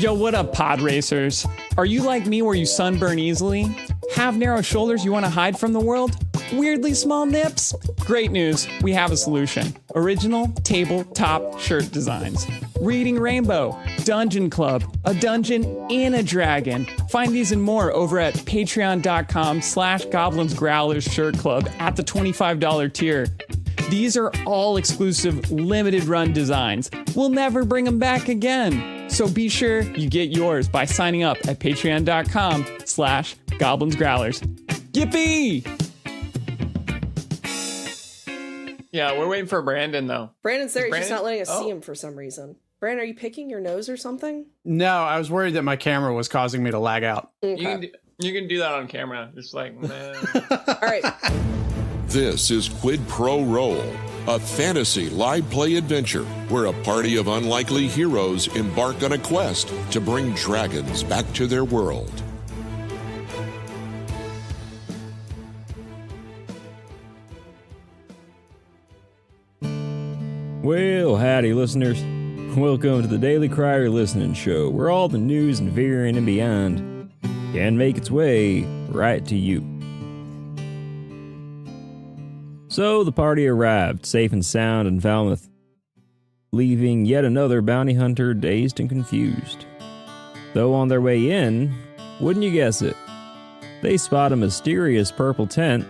Yo, what up, pod racers? Are you like me where you sunburn easily? Have narrow shoulders you want to hide from the world? Weirdly small nips? Great news, we have a solution. Original tabletop shirt designs. Reading Rainbow, Dungeon Club, a dungeon in a dragon. Find these and more over at patreon.com/Goblins Growlers Shirt Club at the $25 tier. These are all exclusive, limited run designs. We'll never bring them back again. So be sure you get yours by signing up at patreon.com/Goblins Growlers. Yippee! Yeah, we're waiting for Brandon, though. Brandon's there. He's just not letting us see him for some reason. Brandon, are you picking your nose or something? No, I was worried that my camera was causing me to lag out. Okay. You can do that on camera. Just like, man. All right. This is Quid Pro Roll, a fantasy live play adventure where a party of unlikely heroes embark on a quest to bring dragons back to their world. Well, howdy, listeners. Welcome to the Daily Crier Listening Show, where all the news and veering and beyond can make its way right to you. So the party arrived, safe and sound in Falmouth, leaving yet another bounty hunter dazed and confused. Though on their way in, wouldn't you guess it, they spot a mysterious purple tent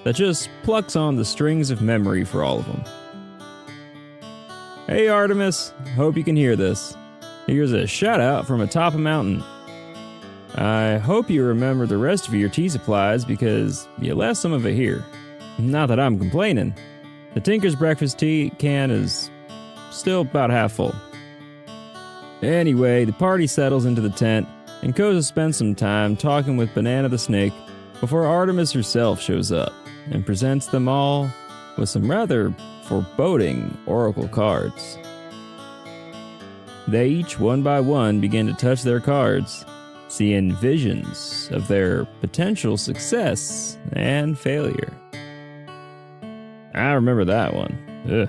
that just plucks on the strings of memory for all of them. Hey Artemis, hope you can hear this. Here's a shout out from atop a mountain. I hope you remember the rest of your tea supplies because you left some of it here. Not that I'm complaining. The Tinker's breakfast tea can is still about half full. Anyway, the party settles into the tent and Koza spends some time talking with Banana the Snake before Artemis herself shows up and presents them all with some rather foreboding oracle cards. They each, one by one, begin to touch their cards, seeing visions of their potential success and failure. I remember that one. Ugh.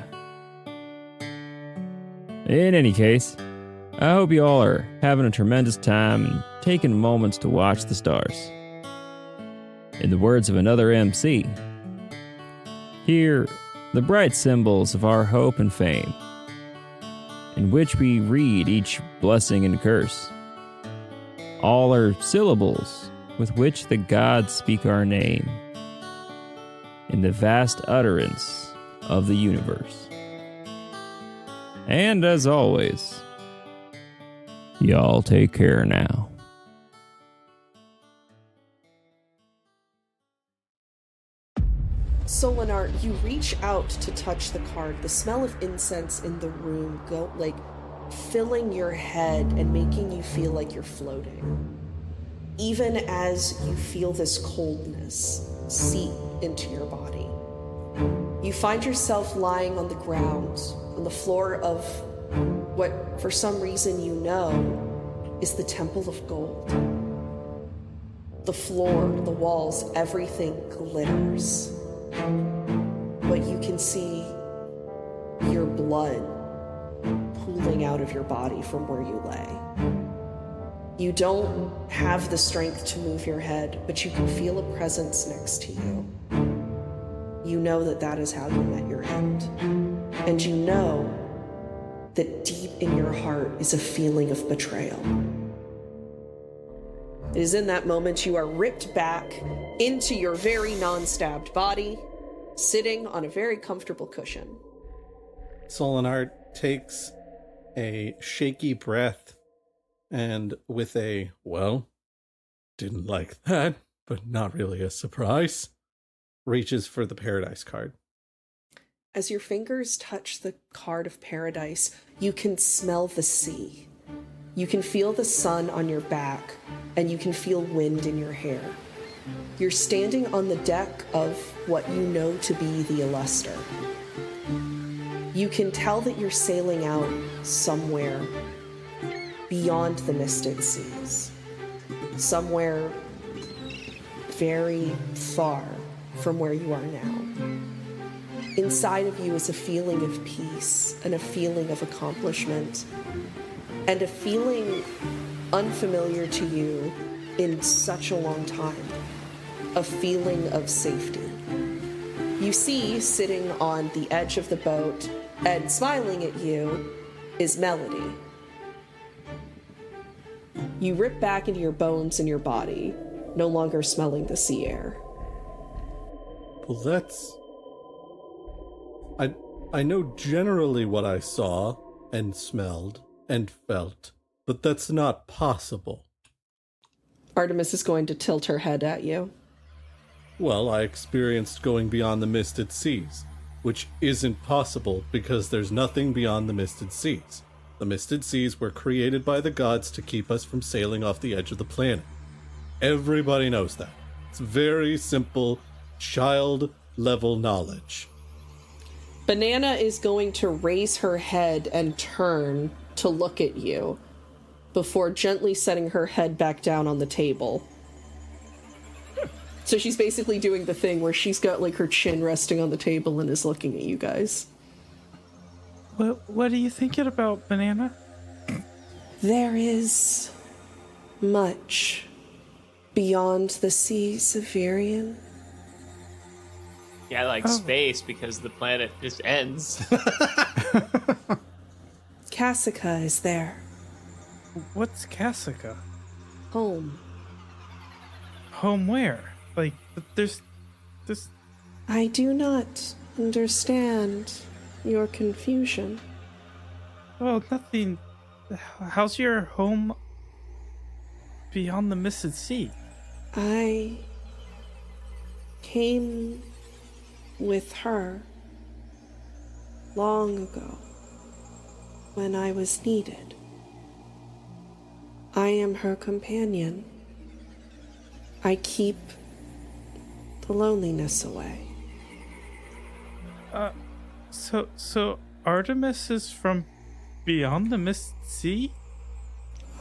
In any case, I hope you all are having a tremendous time and taking moments to watch the stars. In the words of another MC, here the bright symbols of our hope and fame, in which we read each blessing and curse. All are syllables with which the gods speak our name, in the vast utterance of the universe. And as always, y'all take care now. Solinar, you reach out to touch the card. The smell of incense in the room filling your head and making you feel like you're floating. Even as you feel this coldness seep into your body. You find yourself lying on the ground, on the floor of what, for some reason you know, is the Temple of Gold. The floor, the walls, everything glitters. But you can see your blood pooling out of your body from where you lay. You don't have the strength to move your head, but you can feel a presence next to you. You know that that is how you met your end. And you know that deep in your heart is a feeling of betrayal. It is in that moment you are ripped back into your very non-stabbed body, sitting on a very comfortable cushion. Solinar takes a shaky breath and with a, well, didn't like that, but not really a surprise, reaches for the Paradise card. As your fingers touch the card of Paradise, you can smell the sea. You can feel the sun on your back, and you can feel wind in your hair. You're standing on the deck of what you know to be the Illuster. You can tell that you're sailing out somewhere beyond the misted seas. Somewhere very far from where you are now. Inside of you is a feeling of peace and a feeling of accomplishment and a feeling unfamiliar to you in such a long time, a feeling of safety. You see, sitting on the edge of the boat and smiling at you is Melody. You rip back into your bones and your body, no longer smelling the sea air. Well, that's... I know generally what I saw and smelled and felt, but that's not possible. Artemis is going to tilt her head at you. Well, I experienced going beyond the misted seas, which isn't possible because there's nothing beyond the misted seas. The misted seas were created by the gods to keep us from sailing off the edge of the planet. Everybody knows that. It's very simple, child-level knowledge. Banana is going to raise her head and turn to look at you before gently setting her head back down on the table. So she's basically doing the thing where she's got like her chin resting on the table and is looking at you guys. What are you thinking about, Banana? There is much beyond the seas of Virion. Yeah, like space, because the planet just ends. Cassica is there. What's Cassica? Home. Home where? Like, there's... I do not understand your confusion. Well, nothing... How's your home beyond the Misted Sea? I came with her long ago when I was needed. I am her companion. I keep the loneliness away. So Artemis is from beyond the Misted Sea?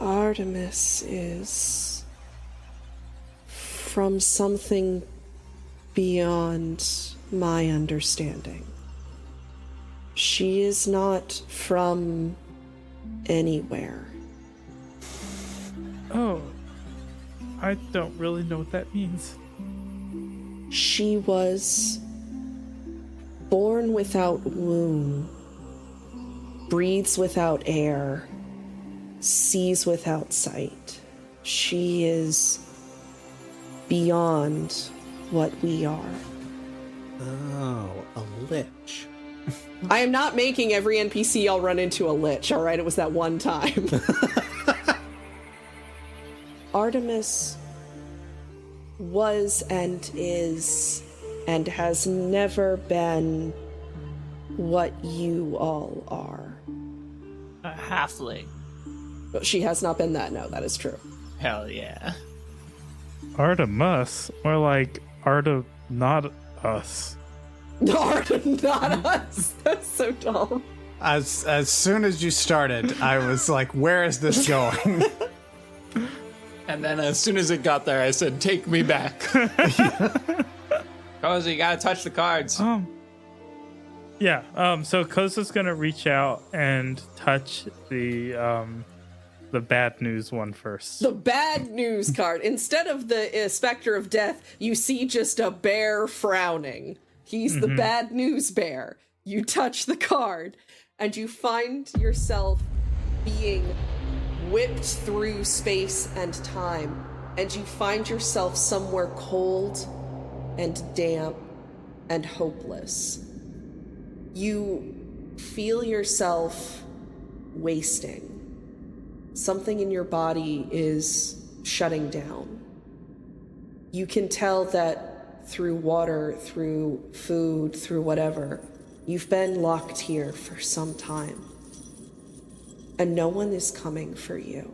Artemis is from something beyond my understanding. She is not from anywhere. Oh, I don't really know what that means. She was born without womb, breathes without air, sees without sight. She is beyond what we are. Oh, a lich. I am not making every NPC I'll run into a lich, alright? It was that one time. Artemis was and is and has never been what you all are. A halfling. She has not been that, no, that is true. Hell yeah. Artemis? More like Arta, not us. Artemis, not us. That's so dumb. As soon as you started, I was like, where is this going? And then as soon as it got there, I said, take me back. Cozy, you gotta touch the cards. So Koza's gonna reach out and touch the bad news one first. The bad news card. Instead of the specter of death, you see just a bear frowning. He's the bad news bear. You touch the card, and you find yourself being whipped through space and time, and you find yourself somewhere cold and damp and hopeless. You feel yourself wasting. Something in your body is shutting down. You can tell that through water, through food, through whatever, you've been locked here for some time. And no one is coming for you.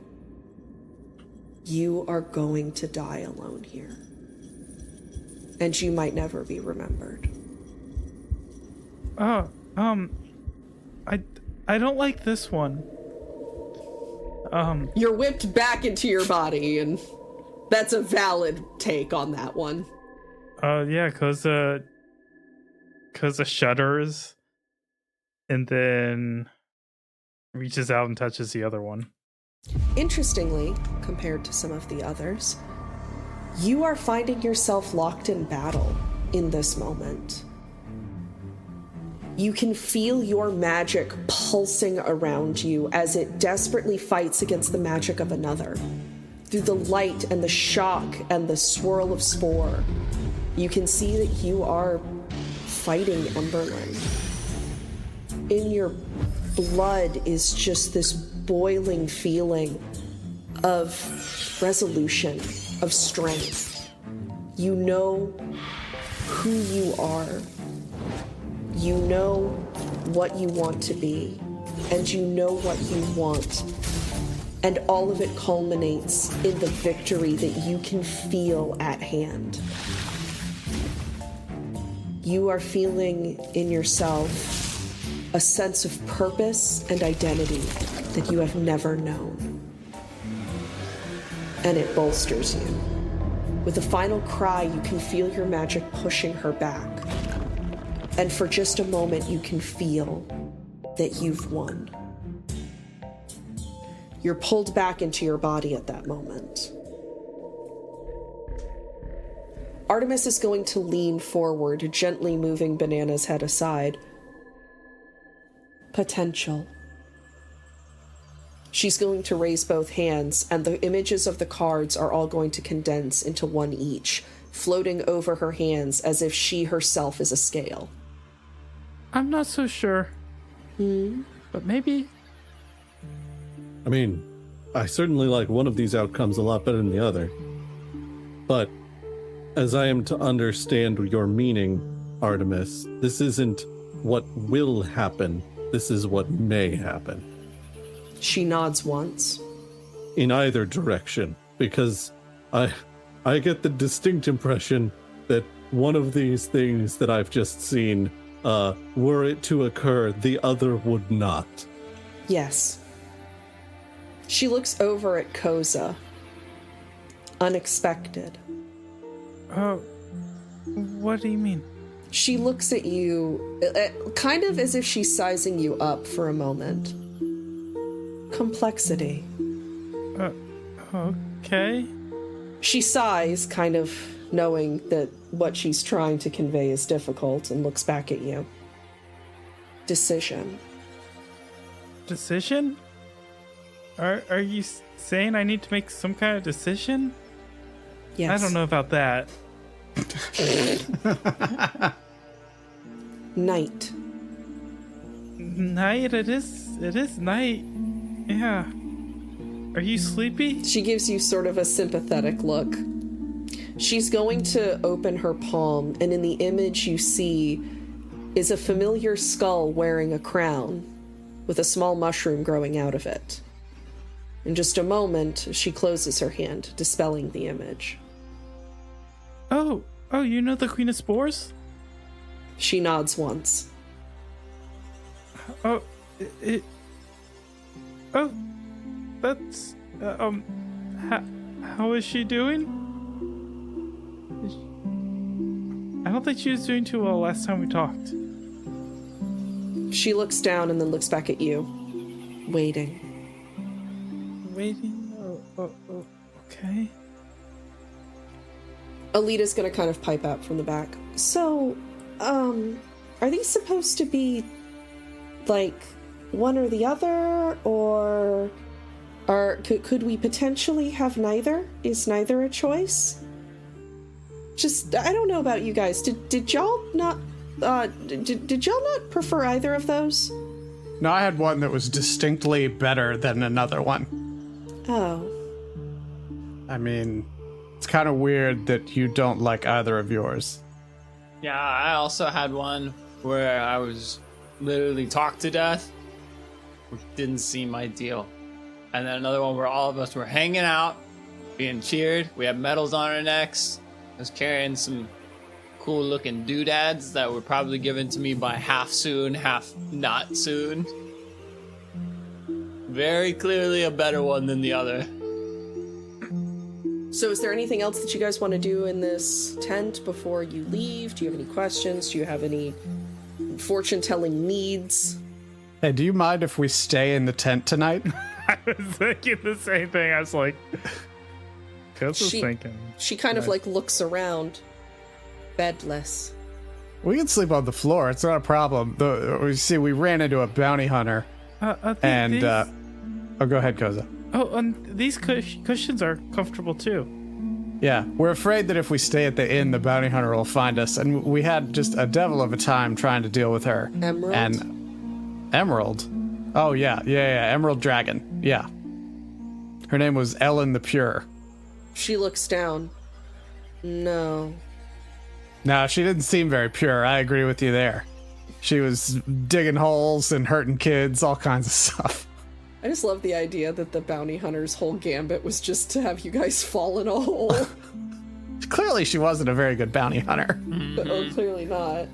You are going to die alone here. And you might never be remembered. I don't like this one. You're whipped back into your body, and that's a valid take on that one. Yeah, Koza Koza shudders and then reaches out and touches the other one. Interestingly, compared to some of the others, you are finding yourself locked in battle in this moment. You can feel your magic pulsing around you as it desperately fights against the magic of another. Through the light and the shock and the swirl of spore, you can see that you are fighting Emberlin. In your blood is just this boiling feeling of resolution, of strength. You know who you are. You know what you want to be, and you know what you want. And all of it culminates in the victory that you can feel at hand. You are feeling in yourself a sense of purpose and identity that you have never known. And it bolsters you. With a final cry, you can feel your magic pushing her back. And for just a moment, you can feel that you've won. You're pulled back into your body at that moment. Artemis is going to lean forward, gently moving Banana's head aside. Potential. She's going to raise both hands, and the images of the cards are all going to condense into one each, floating over her hands as if she herself is a scale. I'm not so sure. But maybe. I mean, I certainly like one of these outcomes a lot better than the other. But as I am to understand your meaning, Artemis, this isn't what will happen. This is what may happen. She nods once. In either direction, because I get the distinct impression that one of these things that I've just seen, were it to occur, the other would not. Yes. She looks over at Koza. Unexpected. Oh, what do you mean? She looks at you, kind of as if she's sizing you up for a moment. Complexity. Okay. She sighs, kind of knowing that what she's trying to convey is difficult, and looks back at you. Decision. Decision? Are you saying I need to make some kind of decision? Yes. I don't know about that. Night. Night? It is night. Yeah. Are you sleepy? She gives you sort of a sympathetic look. She's going to open her palm, and in the image you see is a familiar skull wearing a crown with a small mushroom growing out of it. In just a moment, she closes her hand, dispelling the image. Oh, you know the Queen of Spores? She nods once. Oh, that's, how is she doing? I don't think she was doing too well last time we talked. She looks down and then looks back at you, waiting. Okay. Alita's gonna kind of pipe out from the back. So, are these supposed to be, like, one or the other, or could we potentially have neither? Is neither a choice? Just, I don't know about you guys. Did y'all not, did y'all not prefer either of those? No, I had one that was distinctly better than another one. Oh. I mean, it's kind of weird that you don't like either of yours. Yeah, I also had one where I was literally talked to death, which didn't seem ideal. And then another one where all of us were hanging out, being cheered. We had medals on our necks. I was carrying some cool looking doodads that were probably given to me by half soon, half not soon. Very clearly a better one than the other. So is there anything else that you guys want to do in this tent before you leave? Do you have any questions? Do you have any fortune-telling needs. Hey, do you mind if we stay in the tent tonight? I was thinking the same thing. I was like, Kels was thinking. She kind of like looks around. Bedless. We can sleep on the floor. It's not a problem. We ran into a bounty hunter. Oh, go ahead, Koza. Oh, and these cushions are comfortable too. Yeah, we're afraid that if we stay at the inn, the bounty hunter will find us. And we had just a devil of a time trying to deal with her. Emerald? And Emerald? Oh, yeah. Emerald Dragon. Yeah. Her name was Ellen the Pure. She looks down. No. No, she didn't seem very pure. I agree with you there. She was digging holes and hurting kids, all kinds of stuff. I just love the idea that the bounty hunter's whole gambit was just to have you guys fall in a hole. Clearly she wasn't a very good bounty hunter. Oh, clearly not.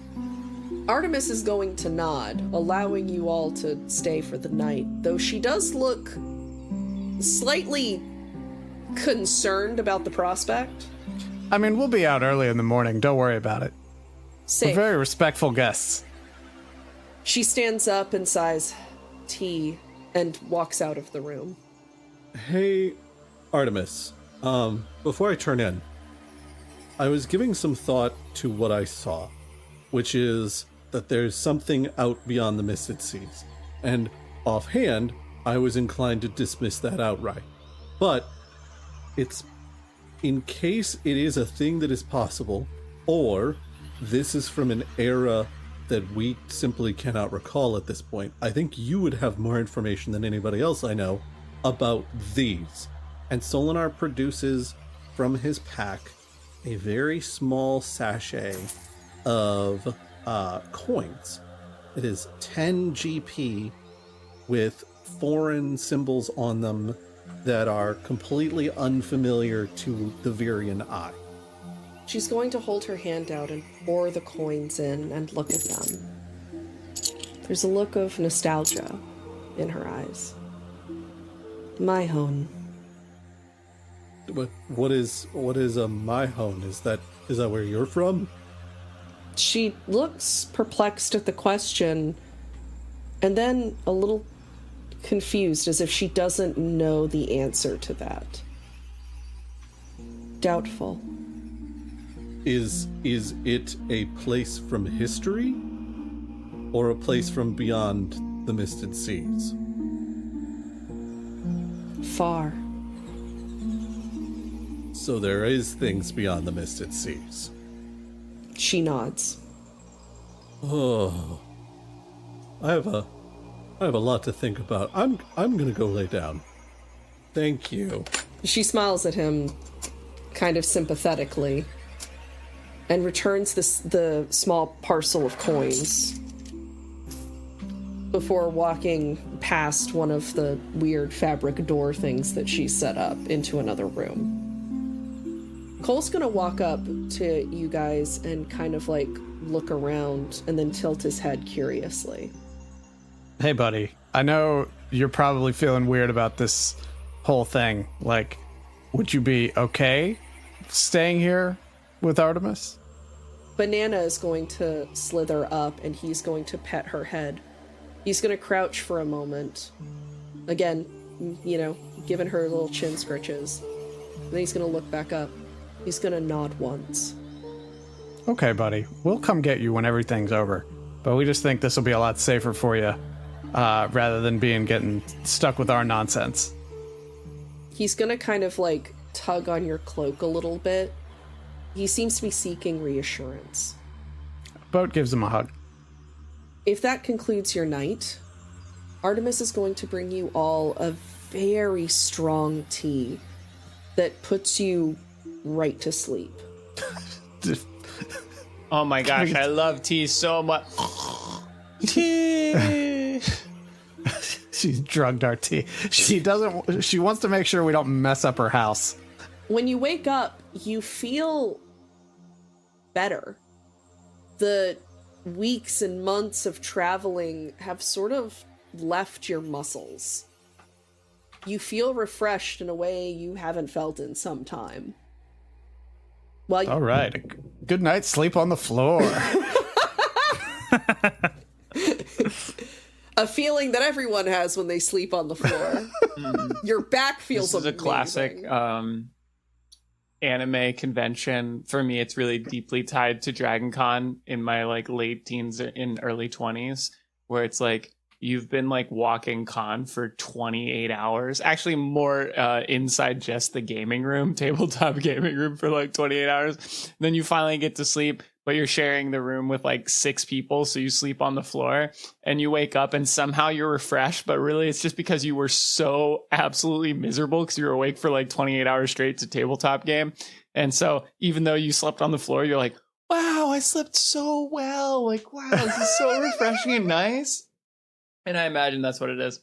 Artemis is going to nod, allowing you all to stay for the night, though she does look slightly concerned about the prospect. I mean, we'll be out early in the morning. Don't worry about it. Safe. We're very respectful guests. She stands up and sighs, tea, and walks out of the room. Hey, Artemis. Before I turn in, I was giving some thought to what I saw, which is that there's something out beyond the Misted Seas. And offhand, I was inclined to dismiss that outright. But it's in case it is a thing that is possible, or this is from an era that we simply cannot recall at this point, I think you would have more information than anybody else I know about these. And Solinar produces from his pack a very small sachet of coins. It is 10 GP with foreign symbols on them that are completely unfamiliar to the Virian eye. She's going to hold her hand out and pour the coins in and look at them. There's a look of nostalgia in her eyes. My home. What is a my home? Is that where you're from? She looks perplexed at the question, and then a little confused, as if she doesn't know the answer to that. Doubtful. Is it a place from history, or a place from beyond the Misted Seas? Far. So there is things beyond the Misted Seas. She nods. Oh, I have a lot to think about. I'm gonna go lay down. Thank you. She smiles at him, kind of sympathetically, and returns the small parcel of coins before walking past one of the weird fabric door things that she set up into another room. Cole's gonna walk up to you guys and kind of like look around and then tilt his head curiously. Hey, buddy. I know you're probably feeling weird about this whole thing. Like, would you be okay staying here with Artemis? Banana is going to slither up and he's going to pet her head. He's going to crouch for a moment. Again, giving her little chin scritches. And then he's going to look back up. He's going to nod once. Okay, buddy. We'll come get you when everything's over. But we just think this will be a lot safer for you, rather than getting stuck with our nonsense. He's going to kind of like tug on your cloak a little bit. He seems to be seeking reassurance. Boat gives him a hug. If that concludes your night, Artemis is going to bring you all a very strong tea that puts you right to sleep. Oh my gosh, I love tea so much. Tea! She's drugged our tea. She wants to make sure we don't mess up her house. When you wake up, you feel better. The weeks and months of traveling have sort of left your muscles. You feel refreshed in a way you haven't felt in some time. All right. Good night. Sleep on the floor. A feeling that everyone has when they sleep on the floor. Your back feels This is amazing. a classic anime convention. For me, it's really deeply tied to Dragon Con in my like late teens and early 20s, where it's like you've been like walking con for 28 hours, actually more inside just the gaming room, tabletop gaming room, for like 28 hours. Then you finally get to sleep, but you're sharing the room with like 6 people, so you sleep on the floor and you wake up and somehow you're refreshed, but really it's just because you were so absolutely miserable because you were awake for like 28 hours straight to tabletop game. And so even though you slept on the floor, you're like, wow, I slept so well. Like, wow, this is so refreshing and nice. And I imagine that's what it is.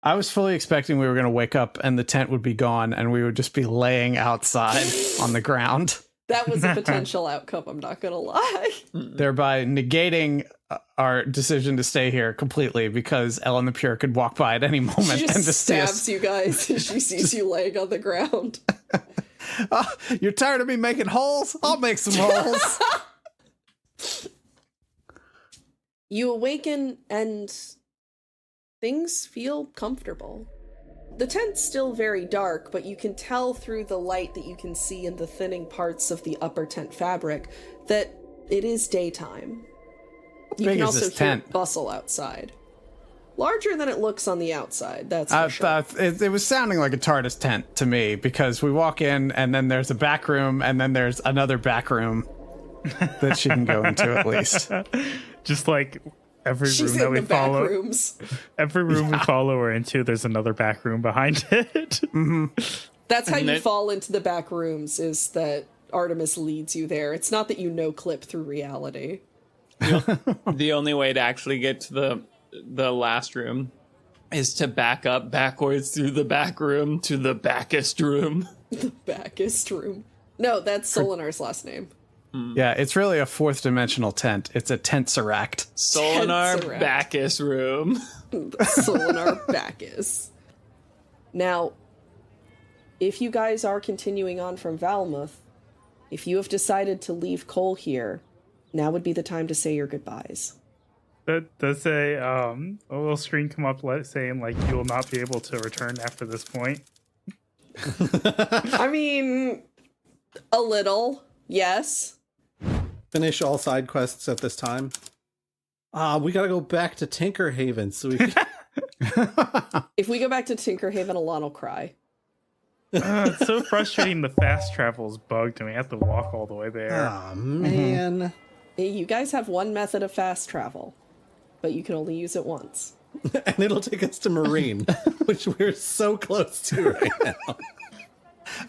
I was fully expecting we were going to wake up and the tent would be gone and we would just be laying outside on the ground. That was a potential outcome, I'm not going to lie. Thereby negating our decision to stay here completely because Ellen the Pure could walk by at any moment She and just just see stabs us. you guys as she sees you laying on the ground. Oh, you're tired of me making holes? I'll make some holes. You awaken and things feel comfortable. The tent's still very dark, but you can tell through the light that you can see in the thinning parts of the upper tent fabric that it is daytime. You big can is also this hear tent? bustle outside. Larger than it looks on the outside, that's for sure. It was sounding like a TARDIS tent to me because we walk in and then there's a back room and then there's another back room that she can go into at least. Just like every She's room that in we the back follow, rooms. every room we follow her into, there's another back room behind it. That's how And you it- fall into the back rooms, is that Artemis leads you there. It's not that you no-clip through reality. The only way to actually get to the last room is to back up backwards through the back room to the backest room. Backest room. No, that's Solinar's last name. Yeah, it's really a 4th dimensional tent. It's a tenseract. Solinar Tenseract. Bacchus room. Solinar Bacchus. Now, if you guys are continuing on from Valmuth, if you have decided to leave Cole here, now would be the time to say your goodbyes. Does a little screen come up saying like you will not be able to return after this point? I mean, a little, yes. Finish all side quests at this time. We gotta go back to Tinkerhaven so we can... If we go back to Tinkerhaven, Alon will cry. It's so frustrating. The fast travel's bugged and we have to walk all the way there. Oh, man. Hey, you guys have one method of fast travel, but you can only use it once. And it'll take us to Marine, which we're so close to right now.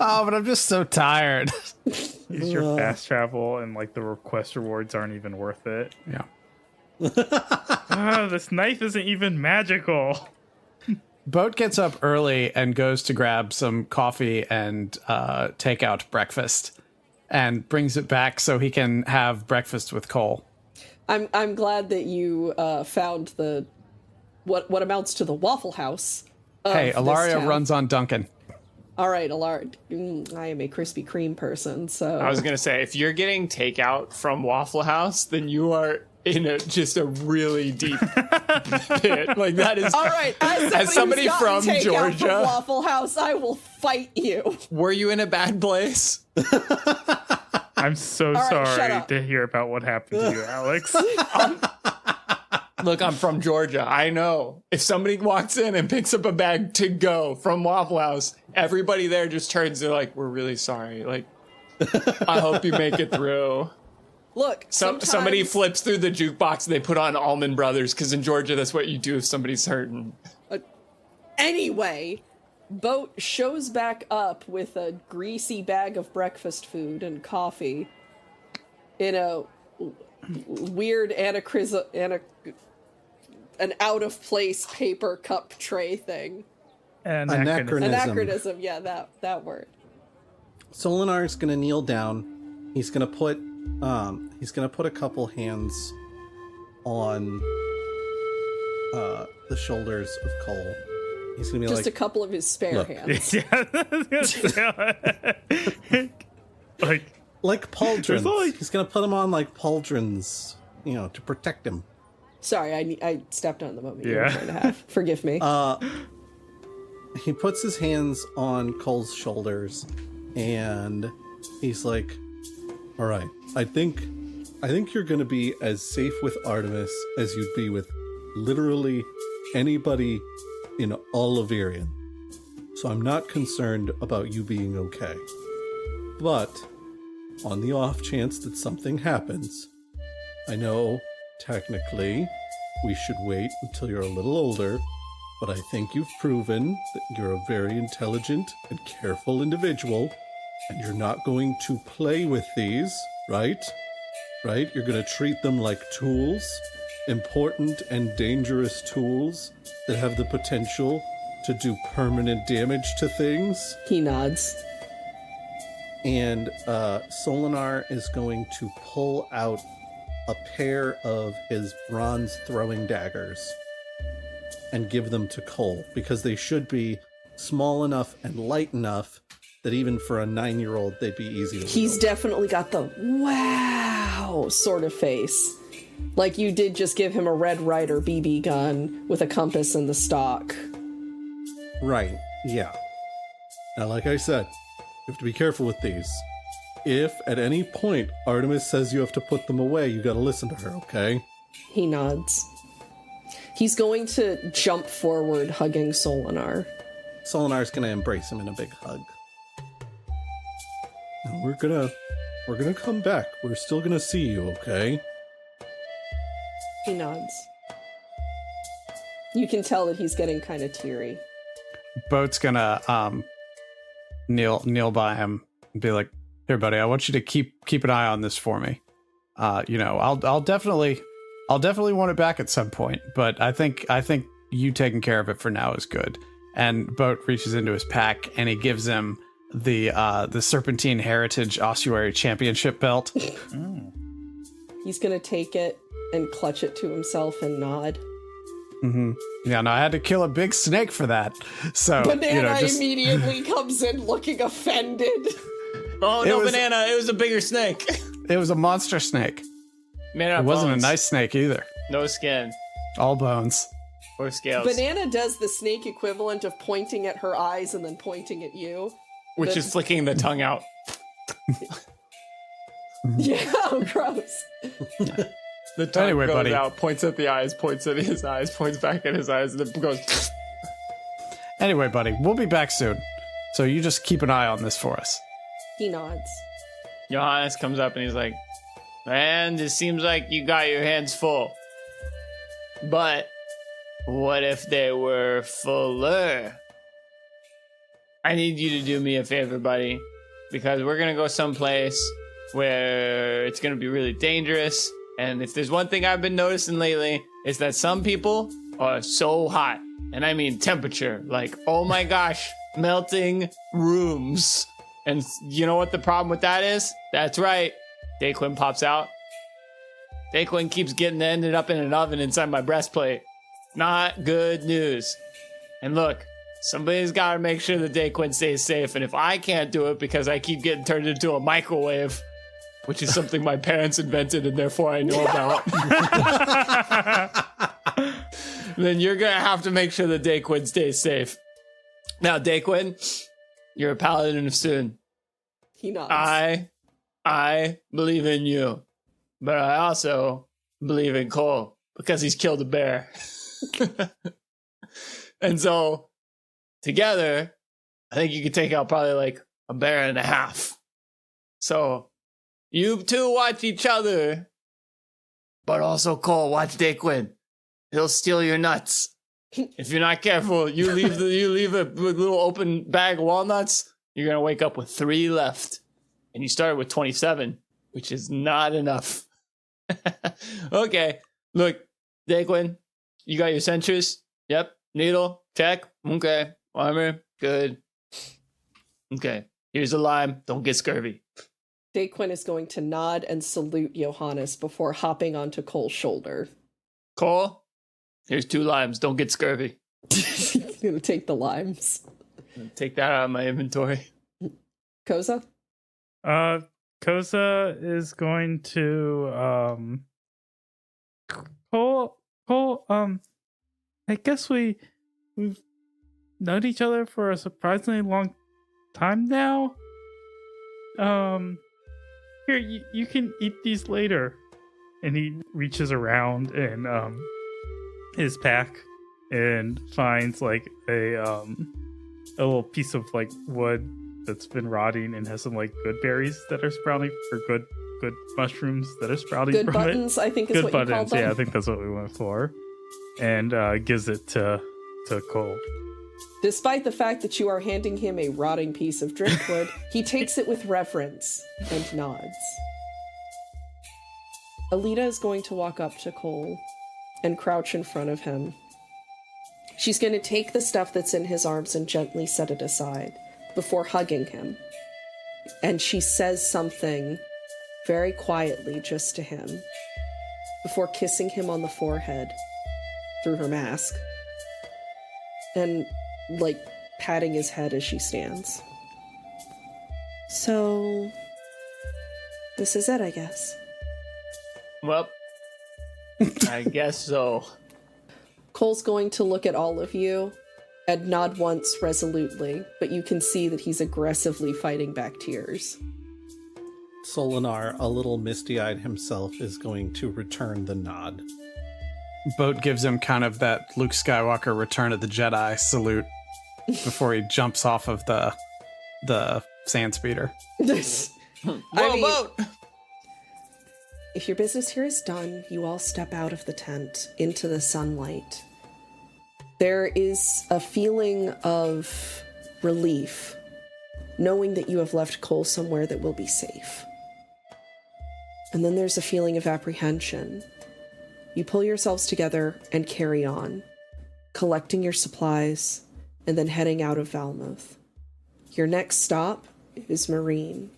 Oh, but I'm just so tired. Use your fast travel and like the quest rewards aren't even worth it. Yeah. This knife isn't even magical. Boat gets up early and goes to grab some coffee and take out breakfast and brings it back so he can have breakfast with Cole. I'm glad that you found the what amounts to the Waffle House. Hey, of this Ilaria town. runs on Duncan. All right, Ilaria. I am a Krispy Kreme person, so I was gonna say, if you're getting takeout from Waffle House, then you are in just a really deep pit. Like that is. all right. As somebody who's from gotten takeout Georgia- from Waffle House, I will fight you. Were you in a bad place? I'm so right, shut sorry up. to hear about what happened to you, Alex. Look, I'm from Georgia. I know. If somebody walks in and picks up a bag to go from Waffle House, everybody there just turns. They're like, "We're really sorry. Like, I hope you make it through." Look, Somebody sometimes- flips through the jukebox and they put on Allman Brothers because in Georgia that's what you do if somebody's hurting. Anyway, Boat shows back up with a greasy bag of breakfast food and coffee in a weird an out-of-place paper cup tray thing. Anachronism. Anachronism, yeah, that word. Solinar's gonna kneel down. He's gonna put a couple hands on the shoulders of Cole. He's gonna be Just a like, couple of his spare look. hands. Like like pauldrons. There's only- He's gonna put him on like pauldrons, to protect him. Sorry, I stepped on the moment you were Yeah. trying to have. Forgive me. He puts his hands on Cole's shoulders, and he's like, "All right, I think you're going to be as safe with Artemis as you'd be with literally anybody in all of Irian. So I'm not concerned about you being okay. But on the off chance that something happens, I know technically we should wait until you're a little older, but I think you've proven that you're a very intelligent and careful individual, and you're not going to play with these, right? Right? You're going to treat them like tools, important and dangerous tools that have the potential to do permanent damage to things." He nods. And Solinar is going to pull out a pair of his bronze throwing daggers and give them to Cole, because they should be small enough and light enough that even for a 9-year-old, they'd be easy to He's wield. definitely got the wow sort of face. Like you did just give him a Red Ryder BB gun with a compass in the stock. Right, yeah. Now, like I said, you have to be careful with these. If at any point Artemis says you have to put them away, you gotta listen to her, okay? He nods. He's going to jump forward, hugging Solinar. Solinar's gonna embrace him in a big hug. Now we're gonna come back. We're still gonna see you, okay? He nods. You can tell that he's getting kind of teary. Boat's gonna kneel by him and be like, "Here, buddy, I want you to keep an eye on this for me. I'll definitely want it back at some point, but I think you taking care of it for now is good." And Boat reaches into his pack and he gives him the Serpentine Heritage Ossuary Championship belt. He's gonna take it and clutch it to himself and nod. Mm-hmm. Yeah, no, I had to kill a big snake for that. So Banana immediately comes in looking offended. Oh, no, Banana. It was a bigger snake. It was a monster snake. Man, It wasn't a nice snake either. No skin All bones. or scales. Banana does the snake equivalent of pointing at her eyes and then pointing at you. Which is flicking the tongue out. Yeah, gross. The tongue Anyway, goes buddy. out, points at the eyes, points at his eyes, points back at his eyes, and then goes... Anyway, buddy, we'll be back soon. So you just keep an eye on this for us. He nods. Johannes comes up and he's like, "Man, it seems like you got your hands full. But what if they were fuller? I need you to do me a favor, buddy, because we're going to go someplace where it's going to be really dangerous. And if there's one thing I've been noticing lately, it's that some people are so hot. And I mean temperature. Like, oh my gosh, melting rooms. And you know what the problem with that is? That's right. Daquin pops out. Daquin keeps ended up in an oven inside my breastplate. Not good news. And look, somebody's got to make sure that Daquin stays safe. And if I can't do it because I keep getting turned into a microwave, which is something my parents invented and therefore I know about, then you're going to have to make sure that Daquin stays safe. Now, Daquin, you're a paladin of Soon. He nods. I believe in you, but I also believe in Cole because he's killed a bear. And so, together, I think you could take out probably like a bear and a half. So, you two watch each other, but also Cole, watch Daquin. He'll steal your nuts. If you're not careful, you leave a little open bag of walnuts, you're gonna wake up with 3 left. And you started with 27, which is not enough. Okay. Look, Daquin, you got your sentries? Yep. Needle? Check. Okay. Armor? Good. Okay. Here's a lime. Don't get scurvy. Daquin is going to nod and salute Johannes before hopping onto Cole's shoulder. Cole, here's 2 limes. Don't get scurvy. He's going to take the limes. Take that out of my inventory. Koza? Koza is going to Cole, Cole, I guess we've known each other for a surprisingly long time now. Here, you can eat these later. And he reaches around in his pack and finds like a little piece of like wood that's been rotting and has some like good berries that are sprouting, or good mushrooms that are sprouting Good from buttons, I think is good what you called buttons, them. yeah, I think that's what we went for. And gives it to Cole. Despite the fact that you are handing him a rotting piece of driftwood, he takes it with reverence and nods. Alita is going to walk up to Cole and crouch in front of him. She's going to take the stuff that's in his arms and gently set it aside before hugging him. And she says something very quietly just to him before kissing him on the forehead through her mask and, like, patting his head as she stands. So, this is it, I guess. Well, I guess so. Cole's going to look at all of you and nod once resolutely, but you can see that he's aggressively fighting back tears. Solinar, a little misty-eyed himself, is going to return the nod. Boat gives him kind of that Luke Skywalker Return of the Jedi salute before he jumps off of the sand speeder. Whoa, boat! If your business here is done, you all step out of the tent into the sunlight. There is a feeling of relief, knowing that you have left Cole somewhere that will be safe. And then there's a feeling of apprehension. You pull yourselves together and carry on, collecting your supplies and then heading out of Valmuth. Your next stop is Marine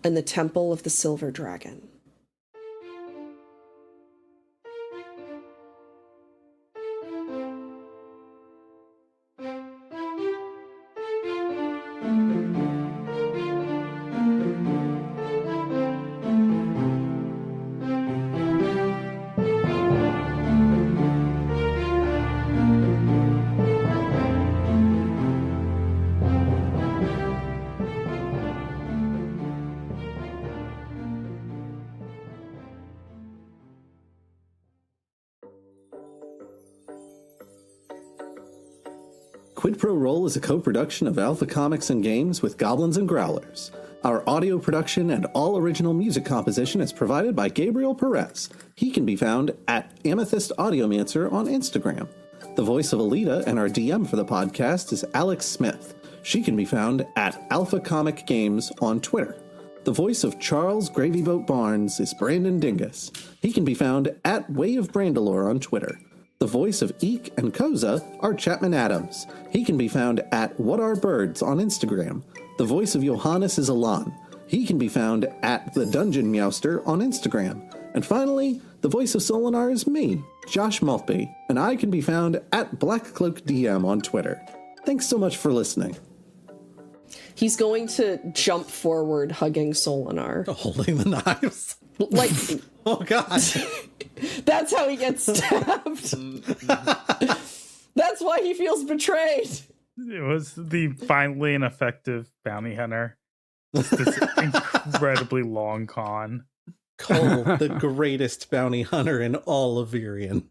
and the Temple of the Silver Dragon. Quid Pro Roll is a co-production of Alpha Comics and Games with Goblins and Growlers. Our audio production and all original music composition is provided by Gabriel Perez. He can be found at Amethyst Audiomancer on Instagram. The voice of Alita and our DM for the podcast is Alex Smith. She can be found at Alpha Comic Games on Twitter. The voice of Charles Gravyboat Barnes is Brandon Dingus. He can be found at Way of Brandalore on Twitter. The voice of Eek and Koza are Chapman Adams. He can be found at What Are Birds on Instagram. The voice of Johannes is Alan. He can be found at The Dungeon Meowster on Instagram. And finally, the voice of Solinar is me, Josh Maltby, and I can be found at BlackCloakDM on Twitter. Thanks so much for listening. He's going to jump forward, hugging Solinar. Holding the knives. Like, Oh, God. that's how he gets stabbed. That's why he feels betrayed. It was the finally an effective bounty hunter. This incredibly long con. Cole, the greatest bounty hunter in all of Virion.